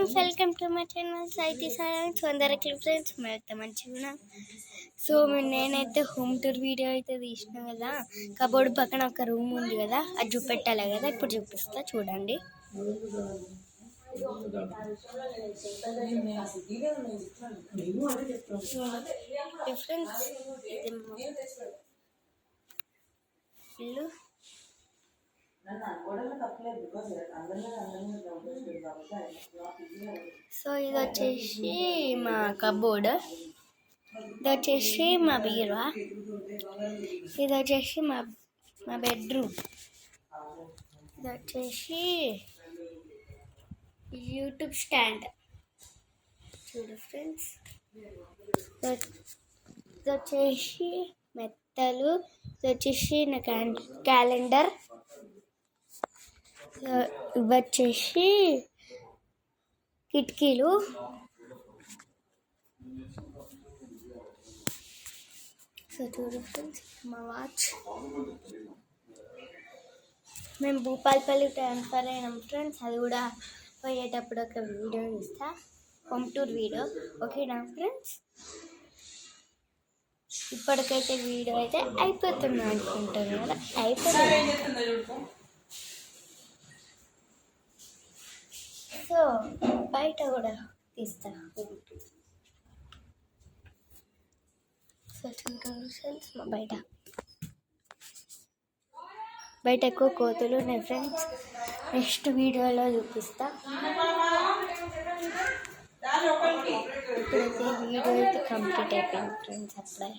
Friends, welcome to my channel సాయితీ science. అందరికి friends మేమైతే మంచిగా. సో నేనైతే హోమ్ టూర్ వీడియో అయితే తీసిన కదా. కబోర్డ్ పక్కన ఒక రూమ్ ఉంది కదా, అది చూపెట్టాలి కదా. ఇప్పుడు చూపిస్తా చూడండి. ఫ్రెండ్స్ ఇల్లు సో ఇది వచ్చేసి మా కబోర్డ్, ఇది వచ్చేసి మా బీరువా, ఇది వచ్చేసి మా బెడ్రూమ్, ఇది వచ్చేసి యూట్యూబ్ స్టాండ్. చూడు ఫ్రెండ్స్, ఇది వచ్చేసి మెత్తలు, ఇది వచ్చేసి నా క్యాలెండర్, ఇవి వచ్చేసి కిటికీలు, సో చూడు ఫ్రెండ్స్ మా వాచ్. మేము భూపాలపల్లి ట్రాన్స్ఫర్ అయినాం ఫ్రెండ్స్, అది కూడా పోయేటప్పుడు ఒక వీడియో ఇస్తా, హోమ్ టూర్ వీడియో. ఓకేనా ఫ్రెండ్స్, ఇప్పటికైతే వీడియో అయితే అయిపోతుంది అనుకుంటాను కదా, అయిపోతుంది. సో బయట కూడా తీస్తా. సో చూడండి ఫ్రెండ్స్, మా బయట ఎక్కువ కోతులు ఉన్నాయి ఫ్రెండ్స్, నెక్స్ట్ వీడియోలో చూపిస్తా. ఇప్పుడైతే వీడియో అయితే కంప్లీట్ అయిపోయింది ఫ్రెండ్స్. అప్పుడే